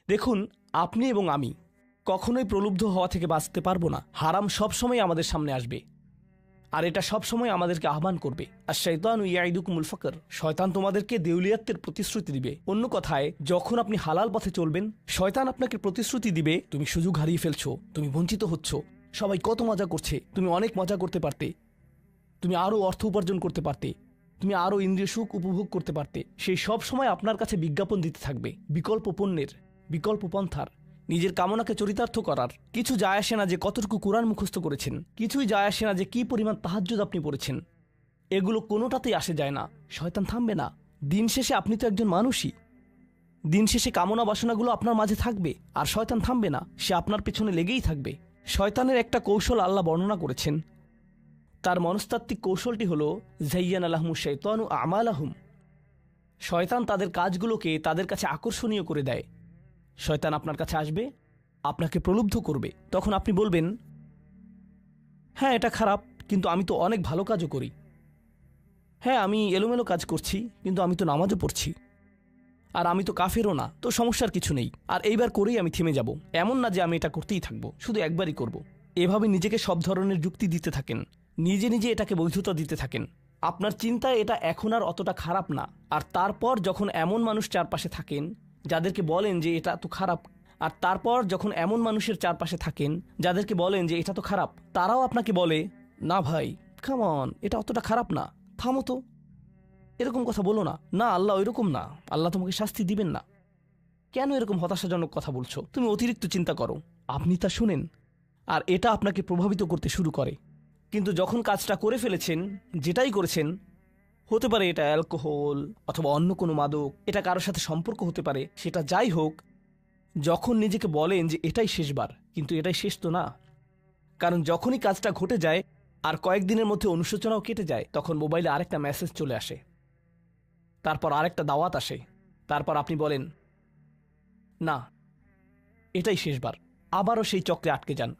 দেখুন, আপনি এবং আমি কখনোই প্রলুব্ধ হওয়া থেকে বাঁচতে পারবো না। হারাম সবসময় আমাদের সামনে আসবে, আর এটা সবসময় আমাদেরকে আহ্বান করবে। আর শয়তানু ইয়াইদুকুমুল ফাকর, শয়তান তোমাদেরকে দেউলিয়াত্বের প্রতিশ্রুতি দিবে। অন্য কথায়, যখন আপনি হালাল পথে চলবেন, শয়তান আপনাকে প্রতিশ্রুতি দিবে তুমি সুযোগ হারিয়ে ফেলছো, তুমি বঞ্চিত হচ্ছ, সবাই কত মজা করছে, তুমি অনেক মজা করতে পারতে, তুমি আরও অর্থ উপার্জন করতে পারতে, তুমি আরও ইন্দ্রিয় সুখ উপভোগ করতে পারতে। সেই সব সময় আপনার কাছে বিজ্ঞাপন দিতে থাকবে বিকল্প পণ্যের, বিকল্প পন্থার, নিজের কামনাকে চরিতার্থ করার। কিছু যায় আসে না যে কতটুকু কোরআন মুখস্থ করেছেন, কিছুই যায় আসে না যে কি পরিমাণ তাহাজ্জুদ আপনি পড়েছেন, এগুলো কোনোটাতেই আসে যায় না। শয়তান থামবে না। দিন শেষে আপনি তো একজন মানুষই। দিন শেষে কামনা বাসনাগুলো আপনার মাঝে থাকবে, আর শয়তান থামবে না, সে আপনার পেছনে লেগেই থাকবে। শয়তানের একটা কৌশল আল্লাহ বর্ণনা করেছেন। তার মনস্তাত্ত্বিক কৌশলটি হলো যায়্যানা লাহুমু শাইতানু আমালাহুম। শয়তান তাদের কাজগুলোকে তাদের কাছে আকর্ষণীয় করে দেয়। শয়তান আপনার কাছে আসবে, আপনাকে প্রলুব্ধ করবে। তখন আপনি বলবেন, হ্যাঁ এটা খারাপ, কিন্তু আমি তো অনেক ভালো কাজও করি। হ্যাঁ আমি এলোমেলো কাজ করছি, কিন্তু আমি তো নামাজও পড়ছি। আর আমি তো কাফেরও না, তো সমস্যার কিছু নেই। আর এইবার করেই আমি থেমে যাব। এমন না যে আমি এটা করতেই থাকবো, শুধু একবারই করব। এভাবে নিজেকে সব ধরনের যুক্তি দিতে থাকেন, নিজে নিজে এটাকে বৈধতা দিতে থাকেন। আপনার চিন্তায় এটা এখন আর অতটা খারাপ না। আর তারপর যখন এমন মানুষ চারপাশে থাকেন যাদেরকে বলেন যে এটা তো খারাপ, আর তারপর যখন এমন মানুষের চারপাশে থাকেন যাদেরকে বলেন যে এটা তো খারাপ, তারাও আপনাকে বলে, না ভাই কাম অন, এটা অতটা খারাপ না, থামো তো, এরকম কথা বলো না, না আল্লাহ ওইরকম না, আল্লাহ তোমাকে শাস্তি দিবেন না, কেন এরকম হতাশাজনক কথা বলছো, তুমি অতিরিক্ত চিন্তা করো। আপনি তা শুনেন, আর এটা আপনাকে প্রভাবিত করতে শুরু করে। কিন্তু যখন কাজটা করে ফেলেছেন, যেটাই করেছেন, হতে পারে এটা অ্যালকোহল অথবা অন্য কোনো মাদক, এটা কারোর সাথে সম্পর্ক হতে পারে, সেটা যাই হোক, যখন নিজেকে বলেন যে এটাই শেষবার, কিন্তু এটাই শেষ তো না। কারণ যখনই কাজটা ঘটে যায় আর কয়েকদিনের মধ্যে অনুশোচনাও কেটে যায়, তখন মোবাইলে আরেকটা মেসেজ চলে আসে, তারপর আরেকটা দাওয়াত আসে, তারপর আপনি বলেন না এটাই শেষবার, আবারও সেই চক্রে আটকে যান,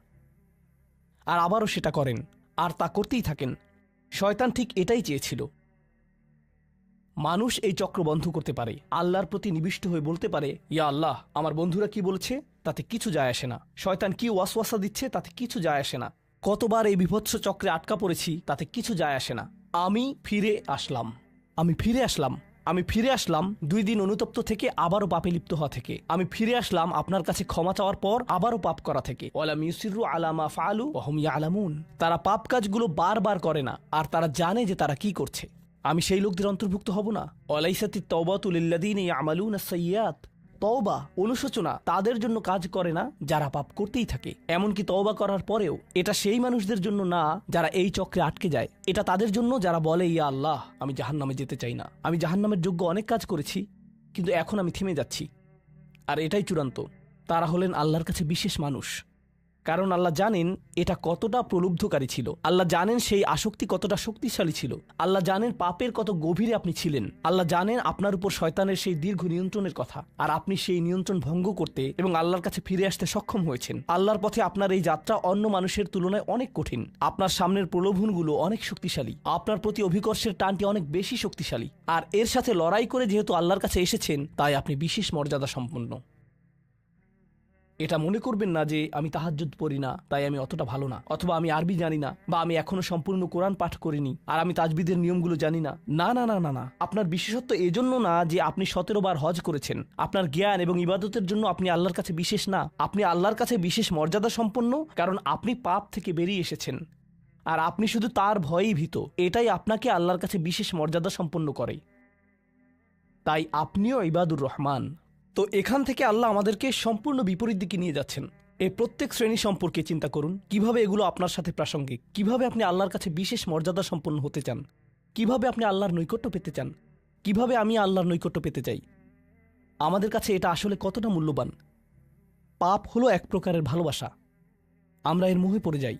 আর আবারও সেটা করেন, আর তা করতেই থাকেন। শয়তান ঠিক এটাই চেয়েছিল। মানুষ এই চক্র বন্ধ করতে পারে, আল্লাহর প্রতি নিবিষ্ট হয়ে বলতে পারে, ইয়া আল্লাহ, আমার বন্ধুরা কি বলছে তাতে কিছু যায় আসে না, শয়তান কি ওয়াসওয়াসা দিচ্ছে তাতে কিছু যায় আসে না, কতবার এই বিভৎস চক্রে আটকা পড়েছি তাতে কিছু যায় আসে না। আমি ফিরে আসলাম, আমি ফিরে আসলাম, আমি ফিরে আসলাম 2 দিন অনুতপ্ত থেকে আবারও পাপে লিপ্ত হওয়া থেকে। আমি ফিরে আসলাম আপনার কাছে ক্ষমা চাওয়ার পর আবারও পাপ করা থেকে। ওয়ালাম ইউসিরু আলা মা ফাআলু ওয়া হুম ইয়ালামুন। তারা পাপ কাজগুলো বারবার করে না, আর তারা জানে যে তারা কি করছে। আমি সেই লোকদের অন্তর্ভুক্ত হব না। ওয়ালাইসাতিত তাওবাতু লিল্লাযিনা ইয়ামালুনা সাইয়্যাত। তওবা, অনুশোচনা তাদের জন্য কাজ করে না যারা পাপ করতেই থাকে। এমনকি তওবা করার পরেও এটা সেই মানুষদের জন্য না যারা এই চক্রে আটকে যায়। এটা তাদের জন্য যারা বলে, ইয়া আল্লাহ, আমি জাহান্নামে যেতে চাই না, আমি জাহান্নামের যোগ্য অনেক কাজ করেছি, কিন্তু এখন আমি থেমে যাচ্ছি। আর এটাই চূড়ান্ত। তারা হলেন আল্লাহর কাছে বিশেষ মানুষ। কারণ আল্লাহ জানেন এটা কতটা প্রলুব্ধকারী ছিল, আল্লাহ জানেন সেই আসক্তি কতটা শক্তিশালী ছিল, আল্লাহ জানেন পাপের কত গভীরে আপনি ছিলেন, আল্লাহ জানেন আপনার উপর শয়তানের সেই দীর্ঘ নিয়ন্ত্রণের কথা, আর আপনি সেই নিয়ন্ত্রণ ভঙ্গ করতে এবং আল্লাহর কাছে ফিরে আসতে সক্ষম হয়েছেন। আল্লাহর পথে আপনার এই যাত্রা অন্য মানুষের তুলনায় অনেক কঠিন। আপনার সামনের প্রলোভনগুলো অনেক শক্তিশালী, আপনার প্রতি অভিকর্ষের টানটি অনেক বেশি শক্তিশালী, আর এর সাথে লড়াই করে যেহেতু আল্লাহর কাছে এসেছেন, তাই আপনি বিশেষ মর্যাদা সম্পন্ন। এটা মনে করবেন না যে আমি তাহাজ্জুদ পড়ি না তাই আমি অতটা ভালো না, অথবা আমি আরবি জানি না, বা আমি এখনো সম্পূর্ণ কোরআন পাঠ করিনি, আর আমি তাজবিদের নিয়মগুলো জানি না। না না না না না, আপনার বিশেষত্ব এজন্য না যে আপনি 17 বার হজ করেছেন। আপনার জ্ঞান এবং ইবাদতের জন্য আপনি আল্লাহর কাছে বিশেষ না, আপনি আল্লাহর কাছে বিশেষ মর্যাদা সম্পন্ন, কারণ আপনি পাপ থেকে বেরিয়ে এসেছেন, আর আপনি শুধু তার ভয়েই ভীত। এটাই আপনাকে আল্লাহর কাছে বিশেষ মর্যাদা সম্পন্ন করে। তাই আপনিও ইবাদুর রহমান। তো এখান থেকে আল্লাহ আমাদেরকে সম্পূর্ণ বিপরীত দিকে নিয়ে যাচ্ছেন। এই প্রত্যেক শ্রেণী সম্পর্কে চিন্তা করুন, কিভাবে এগুলো আপনার সাথে প্রাসঙ্গিক, কিভাবে আপনি আল্লাহর কাছে বিশেষ মর্যাদা সম্পন্ন হতে চান, কিভাবে আপনি আল্লাহর নৈকট্য পেতে চান, কিভাবে আমি আল্লাহর নৈকট্য পেতে চাই। আমাদের কাছে এটা আসলে কতটা মূল্যবান। পাপ হলো এক প্রকারের ভালোবাসা। আমরা এর মোহে পড়ে যাই,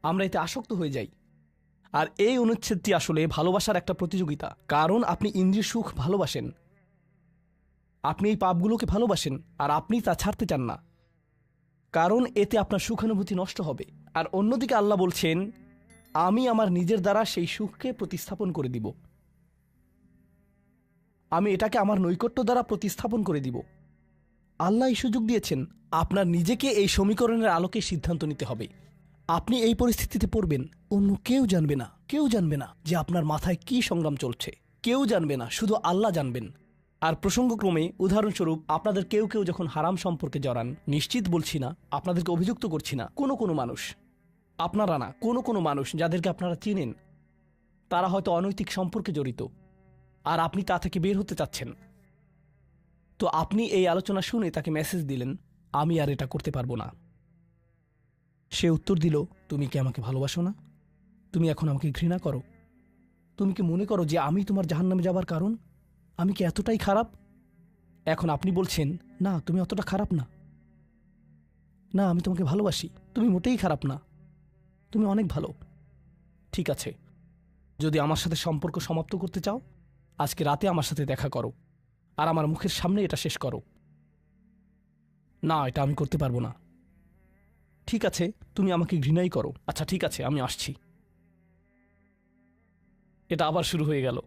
আমরা এতে আসক্ত হয়ে যাই। আর এই অনুচ্ছেদটি আসলে ভালোবাসার একটা প্রতিযোগিতা। কারণ আপনি ইন্দ্রিয় সুখ ভালোবাসেন, আপনি এই পাপগুলোকে ভালোবাসেন, আর আপনি তা ছাড়তে চান না, কারণ এতে আপনার সুখানুভূতি নষ্ট হবে। আর অন্যদিকে আল্লাহ বলছেন, আমি আমার নিজের দ্বারা সেই সুখকে প্রতিস্থাপন করে দিব, আমি এটাকে আমার নৈকট্য দ্বারা প্রতিস্থাপন করে দিব। আল্লাহ এই সুযোগ দিয়েছেন। আপনার নিজেকে এই সমীকরণের আলোকে সিদ্ধান্ত নিতে হবে। আপনি এই পরিস্থিতিতে পড়বেন, অন্য কেউ জানবে না, কেউ জানবে না যে আপনার মাথায় কি সংগ্রাম চলছে, কেউ জানবে না, শুধু আল্লাহ জানবেন। আর প্রসঙ্গক্রমে উদাহরণস্বরূপ আপনাদের কেউ কেউ যখন হারাম সম্পর্কে জড়ান, নিশ্চিত বলছি না, আপনাদেরকে অভিযুক্ত করছি না, কোনো মানুষ, আপনারা না, কোনো মানুষ যাদেরকে আপনারা চিনেন, তারা হয়তো অনৈতিক সম্পর্কে জড়িত, আর আপনি তা থেকে বের হতে চাচ্ছেন। তো আপনি এই আলোচনা শুনে তাকে মেসেজ দিলেন, আমি আর এটা করতে পারবো না। সে উত্তর দিল, তুমি কি আমাকে ভালোবাসো না? তুমি এখন আমাকে ঘৃণা করো? তুমি কি মনে করো যে আমি তোমার জাহান্নামে যাবার কারণ? আমি কি এতটাই খারাপ? এখন আপনি বলছেন, না তুমি অতটা খারাপ না, না আমি তোমাকে ভালোবাসি, তুমি মোটেই খারাপ না, তুমি অনেক ভালো। ঠিক আছে, যদি আমার সাথে সম্পর্ক সমাপ্ত করতে চাও, আজকে রাতে আমার সাথে দেখা করো, আর আমার মুখের সামনে এটা শেষ করো। না, এটা আমি করতে পারবো না। ঠিক আছে, তুমি আমাকে ঘৃণাই করো, আচ্ছা ঠিক আছে, আমি আসছি। এটা আবার শুরু হয়ে গেল।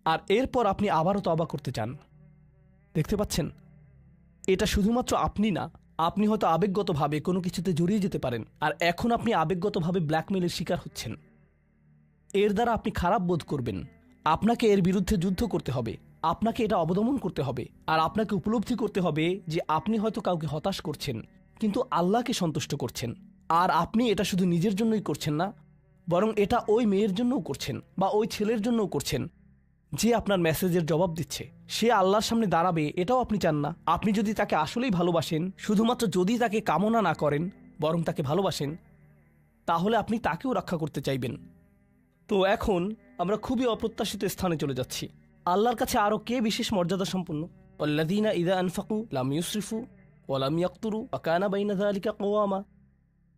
আর এরপর আপনি আবারও তওবা করতে চান। দেখতে পাচ্ছেন, এটা শুধুমাত্র আপনি না, আপনি হয়তো আবেগগতভাবে কোনো কিছুতে জড়িয়ে যেতে পারেন, আর এখন আপনি আবেগগতভাবে ব্ল্যাকমেলের শিকার হচ্ছেন। এর দ্বারা আপনি খারাপ বোধ করবেন। আপনাকে এর বিরুদ্ধে যুদ্ধ করতে হবে, আপনাকে এটা অবদমন করতে হবে, আর আপনাকে উপলব্ধি করতে হবে যে আপনি হয়তো কাউকে হতাশ করছেন, কিন্তু আল্লাহকে সন্তুষ্ট করছেন। আর আপনি এটা শুধু নিজের জন্যই করছেন না, বরং এটা ওই মেয়ের জন্যও করছেন, বা ওই ছেলের জন্যও করছেন যে আপনার মেসেজের জবাব দিচ্ছে। সে আল্লাহর সামনে দাঁড়াবে, এটাও আপনি চান না। আপনি যদি তাকে আসলেই ভালোবাসেন, শুধুমাত্র যদি তাকে কামনা না করেন, বরং তাকে ভালোবাসেন, তাহলে আপনি তাকেও রক্ষা করতে চাইবেন। তো এখন আমরা খুবই অপ্রত্যাশিত স্থানে চলে যাচ্ছি। আল্লাহর কাছে আরও কে বিশেষ মর্যাদা সম্পন্ন? আল্লাযীনা ইযা আনফাকু লাম ইউসরিফু ওয়া লাম ইয়াকতুরু ওয়া কানা বাইনা যালিকা কওয়ামা।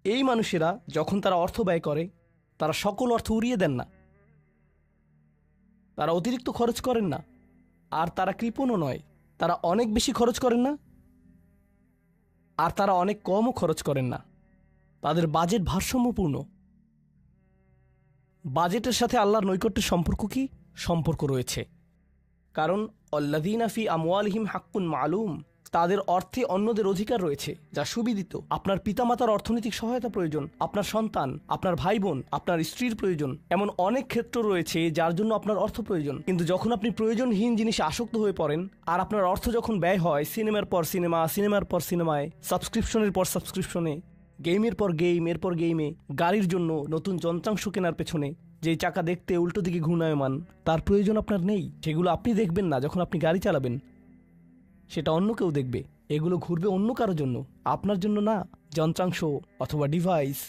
এই মানুষেরা যখন তারা অর্থ ব্যয় করে, তারা সকল অর্থ উড়িয়ে দেন না, তারা অতিরিক্ত খরচ করেন না, আর তারা কৃপণও নয়। তারা অনেক বেশি খরচ করেন না, আর তারা অনেক কমও খরচ করেন না। তাদের বাজেট ভারসাম্যপূর্ণ। বাজেটের সাথে আল্লাহর নৈকট্যের সম্পর্ক কি? সম্পর্ক রয়েছে, কারণ আল্লাযীনা ফি আমওয়ালিহিম হাক্কুন মালুম, তাদের অর্থে অন্যদের অধিকার রয়েছে যা সুবিদিত। আপনার পিতামাতার অর্থনৈতিক সহায়তা প্রয়োজন, আপনার সন্তান, আপনার ভাই বোন, আপনার স্ত্রীর প্রয়োজন, এমন অনেক ক্ষেত্র রয়েছে যার জন্য আপনার অর্থ প্রয়োজন। কিন্তু যখন আপনি প্রয়োজনহীন জিনিসে আসক্ত হয়ে পড়েন, আর আপনার অর্থ যখন ব্যয় হয় সিনেমার পর সিনেমা, সিনেমার পর সিনেমায়, সাবস্ক্রিপশনের পর সাবস্ক্রিপশনে, গেমের পর গেম, এরপর গেমে, গাড়ির জন্য নতুন যন্ত্রাংশ কেনার পেছনে, যেই চাকা দেখতে উল্টো দিকে ঘূর্ণায়মান, তার প্রয়োজন আপনার নেই। সেগুলো আপনি দেখবেন না যখন আপনি গাড়ি চালাবেন, সেটা অন্য কেউ দেখবে। এগুলো ঘুরবে অন্য কারোর জন্য, আপনার জন্য না। যন্ত্রাংশ অথবা ডিভাইস।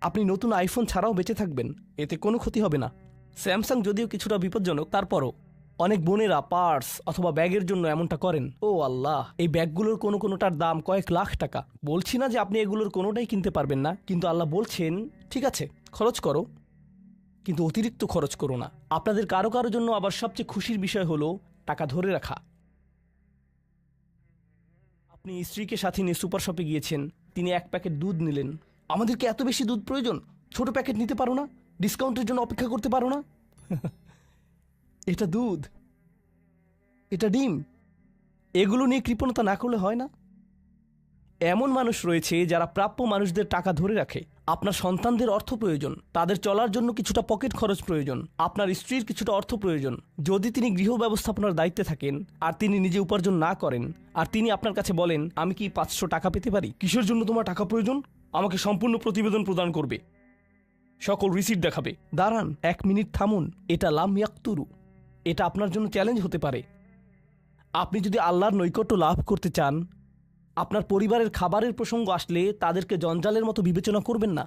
আপনি নতুন আইফোন ছাড়াও বেঁচে থাকবেন, এতে কোনো ক্ষতি হবে না। স্যামসাং যদিও কিছুটা বিপজ্জনক, তারপরও অনেক বোনেরা পার্স অথবা ব্যাগের জন্য এমনটা করেন। ও আল্লাহ, এই ব্যাগগুলোর কোনোটার দাম কয়েক লাখ টাকা। বলছি না যে আপনি এগুলোর কোনোটাই কিনতে পারবেন না, কিন্তু আল্লাহ বলছেন ঠিক আছে খরচ করো, কিন্তু অতিরিক্ত খরচ করো না। আপনাদের কারো কারো জন্য আবার সবচেয়ে খুশির বিষয় হলো টাকা ধরে রাখা। আপনি স্ত্রীকে সাথে নিয়ে সুপার শপে গিয়েছেন, তিনি 1 প্যাকেট দুধ নিলেন। আমাদেরকে এত বেশি দুধ প্রয়োজন, ছোট প্যাকেট নিতে পারো না? ডিসকাউন্টের জন্য অপেক্ষা করতে পারো না? এটা দুধ, এটা ডিম, এগুলো নিয়ে কৃপণতা না করলে হয় না? এমন মানুষ রয়েছে যারা প্রাপ্য মানুষদের টাকা ধরে রাখে। আপনার সন্তানদের অর্থ প্রয়োজন, তাদের চলার জন্য কিছুটা পকেট খরচ প্রয়োজন, আপনার স্ত্রীর কিছুটা অর্থ প্রয়োজন। যদি তিনি গৃহ ব্যবস্থাপনার দায়িত্বে থাকেন আর তিনি নিজে উপার্জন না করেন, আর তিনি আপনার কাছে বলেন আমি কি 500 টাকা পেতে পারি? কিসের জন্য তোমার টাকা প্রয়োজন? আমাকে সম্পূর্ণ প্রতিবেদন প্রদান করবে, সকল রিসিট দেখাবে। দাঁড়ান, 1 মিনিট থামুন। এটা লাম ইয়াকতুরু, এটা আপনার জন্য চ্যালেঞ্জ হতে পারে। আপনি যদি আল্লাহর নৈকট্য লাভ করতে চান, আপনার পরিবারের খাবারের প্রসঙ্গ আসলে তাদেরকে জঞ্জালের মতো বিবেচনা করবেন না।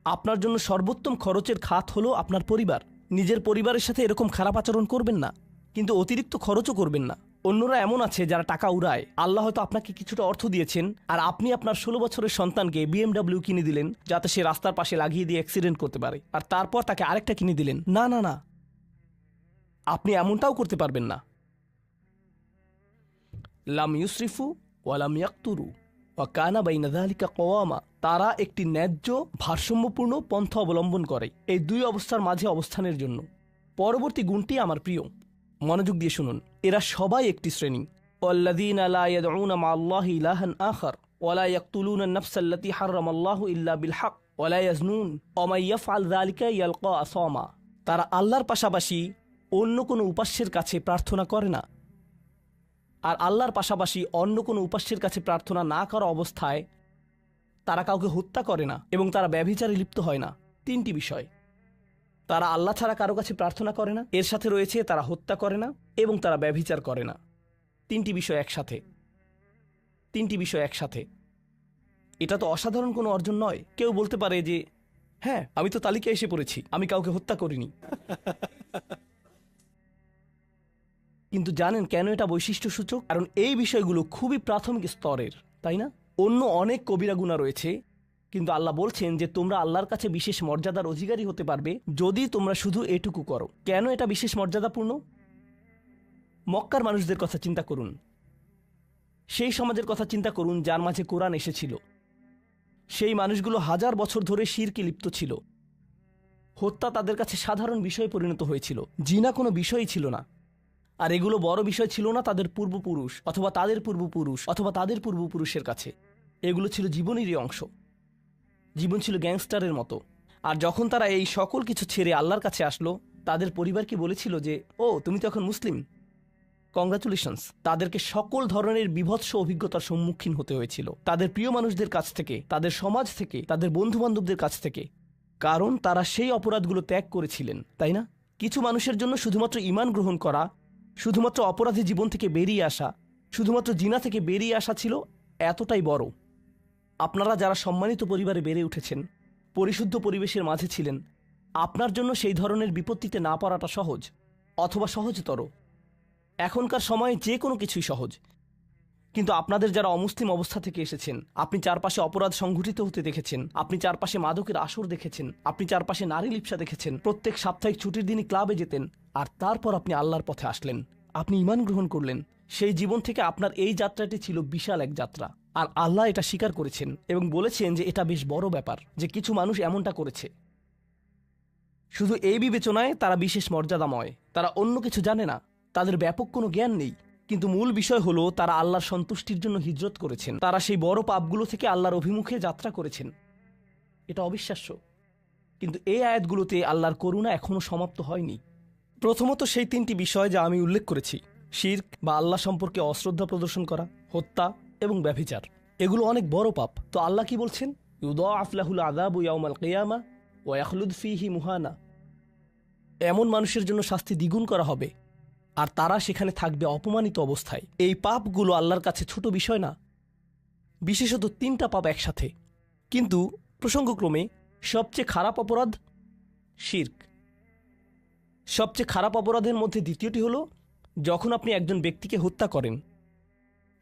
আপনার জন্য সর্বোত্তম খরচের খাত হলো আপনার পরিবার। নিজের পরিবারের সাথে এরকম খারাপ আচরণ করবেন না, কিন্তু অতিরিক্ত খরচও করবেন না। অন্যরা এমন আছে যারা টাকা উড়ায়। আল্লাহ হয়তো আপনাকে কিছুটা অর্থ দিয়েছেন, আর আপনি আপনার 16 বছরের সন্তানকে BMW কিনে দিলেন যাতে সে রাস্তার পাশে লাগিয়ে দিয়ে অ্যাক্সিডেন্ট করতে পারে, আর তারপর তাকে আরেকটা কিনে দিলেন। না না না, আপনি এমনটাও করতে পারবেন না। লাম ইউসরিফু ওয়ালাম ইয়াকতুরু ওয়া কানা বাইনা যালিকা কওয়ামা। তারা একটি ন্যায্য ভারসাম্যপূর্ণ পন্থা অবলম্বন করে এই দুই অবস্থার মাঝে অবস্থানের জন্য। পরবর্তী গুণটি আমার প্রিয়, মনোযোগ দিয়ে শুনুন। এরা সবাই একটি শ্রেণী, ওয়াল্লাযীনা লা ইয়াদউনা মা'আল্লাহি ইলাহান আখার ওয়া লা ইয়াকতুলুনা আন-নাফসা আল্লাতী হারামাল্লাহু ইল্লা বিল হক ওয়া লা ইয়াজনুন ওয়া মান ইয়াফআল যালিকা ইয়ালকা আসামা। তারা আল্লাহর পাশাপাশি অন্য কোনো উপাস্যের কাছে প্রার্থনা করে না, আর আল্লাহর পাশাপাশি অন্য কোনো উপাস্যের কাছে প্রার্থনা না করা অবস্থায় তারা কাউকে হত্যা করে না এবং তারা ব্যভিচারে লিপ্ত হয় না। তিনটি বিষয়। তারা আল্লাহ ছাড়া কারো কাছে প্রার্থনা করে না, এর সাথে রয়েছে তারা হত্যা করে না এবং তারা ব্যভিচার করে না। তিনটি বিষয় একসাথে, তিনটি বিষয় একসাথে। এটা তো অসাধারণ কোনো অর্জন নয়। কেউ বলতে পারে যে হ্যাঁ, আমি তো তালিকায় এসে পড়েছি, আমি কাউকে হত্যা করিনি। কিন্তু জানেন কেন এটা বৈশিষ্ট্যসূচক? কারণ এই বিষয়গুলো খুবই প্রাথমিক স্তরের, তাই না? অন্য অনেক কবিরা গুনাহ রয়েছে, কিন্তু আল্লাহ বলছেন যে তোমরা আল্লাহর কাছে বিশেষ মর্যাদার অধিকারী হতে পারবে যদি তোমরা শুধু এটুকু করো। কেন এটা বিশেষ মর্যাদাপূর্ণ? মক্কার মানুষদের কথা চিন্তা করুন, সেই সমাজের কথা চিন্তা করুন যার মাঝে কোরআন এসেছিল। সেই মানুষগুলো হাজার বছর ধরে শিরকে লিপ্ত ছিল। হত্যা তাদের কাছে সাধারণ বিষয়ে পরিণত হয়েছিল, জিনা কোনো বিষয়ই ছিল না। আর এগুলো বড় বিষয় ছিল না তাদের পূর্বপুরুষ অথবা তাদের পূর্বপুরুষ অথবা তাদের পূর্বপুরুষের কাছে। এগুলো ছিল জীবনেরই অংশ। জীবন ছিল গ্যাংস্টারের মতো। আর যখন তারা এই সকল কিছু ছেড়ে আল্লাহর কাছে আসলো, তাদের পরিবারকে বলেছিল যে ও তুমি তো এখন মুসলিম, কংগ্রাচুলেশনস। তাদেরকে সকল ধরনের বিভৎস অভিজ্ঞতার সম্মুখীন হতে হয়েছিল, তাদের প্রিয় মানুষদের কাছ থেকে, তাদের সমাজ থেকে, তাদের বন্ধু বান্ধবদের কাছ থেকে, কারণ তারা সেই অপরাধগুলো ত্যাগ করেছিলেন, তাই না? কিছু মানুষের জন্য শুধুমাত্র ঈমান গ্রহণ করা, শুধুমাত্র অপরাধী জীবন থেকে বেরিয়ে আসা, শুধুমাত্র জিনা থেকে বেরিয়ে আসা ছিল এতটাই বড়। আপনারা যারা সম্মানিত পরিবারে বেড়ে উঠেছেন, পরিশুদ্ধ পরিবেশের মাঝে ছিলেন, আপনার জন্য সেই ধরনের বিপত্তিতে না পড়াটা সহজ অথবা সহজতর। এখনকার সময়ে যে কোনো কিছুই সহজ। কিন্তু আপনাদের যারা অমুসলিম অবস্থা থেকে এসেছেন, আপনি চারপাশে অপরাধ সংঘটিত হতে দেখেছেন, আপনি চারপাশে মাদকের আসর দেখেছেন, আপনি চারপাশে নারী লিপ্সা দেখেছেন, প্রত্যেক সাপ্তাহিক ছুটির দিনই ক্লাবে যেতেন, আর তারপর আপনি আল্লাহর পথে আসলেন, আপনি ঈমান গ্রহণ করলেন। সেই জীবন থেকে আপনার এই যাত্রাটি ছিল বিশাল এক যাত্রা। আর আল্লাহ এটা স্বীকার করেছেন এবং বলেছেন যে এটা বেশ বড় ব্যাপার যে কিছু মানুষ এমনটা করেছে। শুধু এই বিবেচনায় তারা বিশেষ মর্যাদাময়, তারা অন্য কিছু জানে না, তাদের ব্যাপক কোনো জ্ঞান নেই। কিন্তু মূল বিষয় হলো তারা আল্লাহর সন্তুষ্টির জন্য হিজরত করেছেন, তারা সেই বড় পাপগুলো থেকে আল্লাহর অভিমুখে যাত্রা করেছেন। এটা অবিশ্বাস্য। কিন্তু এই আয়াতগুলোতে আল্লাহর করুণা এখনও সমাপ্ত হয়নি। প্রথমত সেই তিনটি বিষয় যা আমি উল্লেখ করেছি, শিরক বা আল্লাহ সম্পর্কে অশ্রদ্ধা প্রদর্শন করা, হত্যা এবং ব্যভিচার, এগুলো অনেক বড় পাপ। তো আল্লাহ কি বলছেন? ইউদাআফ লাহুল আযাবু ইয়াউমাল কিয়ামা ওয়া ইয়াখলুদ ফীহি মুহানা। এমন মানুষের জন্য শাস্তি দ্বিগুণ করা হবে আর তারা সেখানে থাকবে অপমানিত অবস্থায়। এই পাপগুলো আল্লাহর কাছে ছোট বিষয় না, বিশেষত তিনটা পাপ একসাথে। কিন্তু প্রসঙ্গক্রমে সবচেয়ে খারাপ অপরাধ শিরক। সবচেয়ে খারাপ অপরাধের মধ্যে দ্বিতীয়টি হলো যখন আপনি একজন ব্যক্তিকে হত্যা করেন।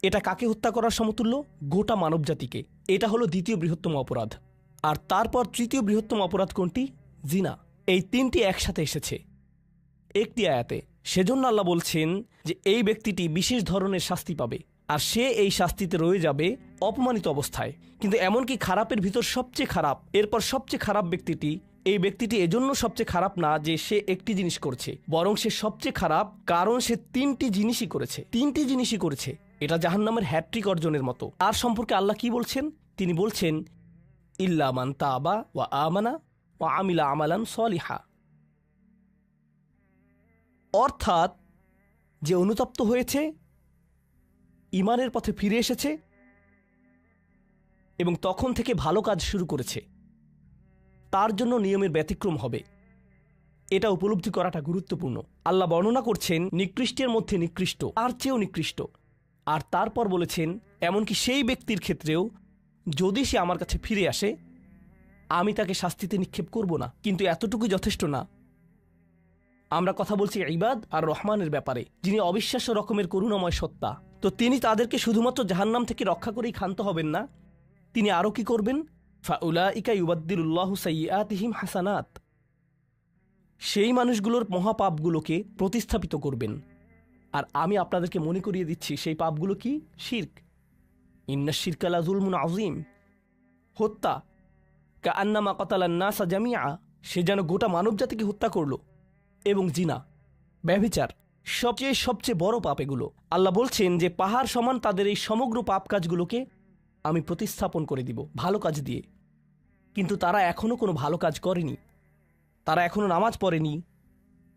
এটা কাকে হত্যা করার সমতুল্য? গোটা মানবজাতিকে। এটা হলো দ্বিতীয় বৃহত্তম অপরাধ। আর তারপর তৃতীয় বৃহত্তম অপরাধ কোনটি? জিনা। এই তিনটি একসাথে এসেছে একটি আয়াতে। সেজন্য আল্লাহ বলছেন যে এই ব্যক্তিটি বিশেষ ধরনের শাস্তি পাবে আর সে এই শাস্তিতে রয়ে যাবে অপমানিত অবস্থায়। কিন্তু এমনকি খারাপের ভিতর সবচেয়ে খারাপ, এরপর সবচেয়ে খারাপ ব্যক্তিটি, এই ব্যক্তিটি এজন্য সবচেয়ে খারাপ না যে সে একটি জিনিস করছে, বরং সে সবচেয়ে খারাপ কারণ সে তিনটি জিনিসই করেছে। এটা জাহান্নামের হ্যাট্রিক অর্জনের মতো। আর সম্পর্কে আল্লাহ কি বলছেন? তিনি বলছেন ইল্লা মান তাবা ওয়া আমানা ওয়া আমিলা আমালান সলিহা। অর্থাৎ যে অনুতপ্ত হয়েছে, ঈমানের পথে ফিরে এসেছে এবং তখন থেকে ভালো কাজ শুরু করেছে, তার জন্য নিয়মের ব্যতিক্রম হবে। এটা উপলব্ধি করাটা গুরুত্বপূর্ণ। আল্লাহ বর্ণনা করছেন নিকৃষ্টের মধ্যে নিকৃষ্ট, আর চেয়েও নিকৃষ্ট। আর তারপর বলেছেন এমনকি সেই ব্যক্তির ক্ষেত্রেও যদি সে আমার কাছে ফিরে আসে, আমি তাকে শাস্তিতে নিক্ষেপ করব না। কিন্তু এতটুকু যথেষ্ট না। আমরা কথা বলছি ইবাদ আর রহমানের ব্যাপারে, যিনি অবিশ্বাস্য রকমের করুণাময় সত্তা। তো তিনি তাদেরকে শুধুমাত্র জাহান্নাম থেকে রক্ষা করেই ক্ষান্ত হবেন না, তিনি আরও কি করবেন? ফাউলাইকা ইউবাদদিলুল্লাহু সাইয়্যাতিহিম হাসানাত। সেই মানুষগুলোর মহাপাপগুলোকে প্রতিস্থাপিত করবেন। আর আমি আপনাদেরকে মনে করিয়ে দিচ্ছি সেই পাপগুলো কি? শিরক। ইন্নাশ শিরকা লাযুলমুন আযীম। হত্যা, কাআন্নামা কাতালান নাসা জামিআ, সে যেন গোটা মানবজাতিকে হত্যা করল। এবং জিনা, ব্যভিচার, সবচেয়ে সবচেয়ে বড় পাপ এগুলো। আল্লাহ বলছেন যে পাহাড় সমান তাদের এই সমগ্র পাপ কাজগুলোকে আমি প্রতিস্থাপন করে দিব ভালো কাজ দিয়ে। কিন্তু তারা এখনো কোনো ভালো কাজ করেনি, তারা এখনো নামাজ পড়েনি,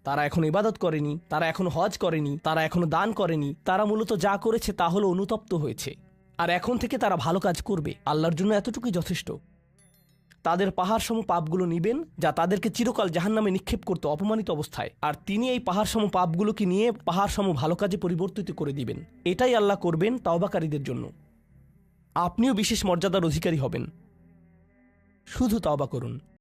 তারা এখনো ইবাদত করেনি, তারা এখনো হজ করেনি, তারা এখনো দান করেনি। তারা মূলত যা করেছে তা হলো অনুতপ্ত হয়েছে। আর এখন থেকে তারা ভালো কাজ করবে। আল্লাহর জন্য এতটুকুই যথেষ্ট। তাদের পাহাড় সম পাপগুলো নিবেন, যা তাদেরকে চিরকাল জাহান্নামে নিক্ষেপ করতে অপমানিত অবস্থায়, আর তিনি এই পাহাড় সম পাপগুলোকে নিয়ে পাহাড় সম ভালো কাজে পরিবর্তিত করে দিবেন। এটাই আল্লাহ করবেন তাওবাকারীদের জন্য। আপনিও বিশেষ মর্যাদার অধিকারী হবেন। শুধু তাওবা করুন।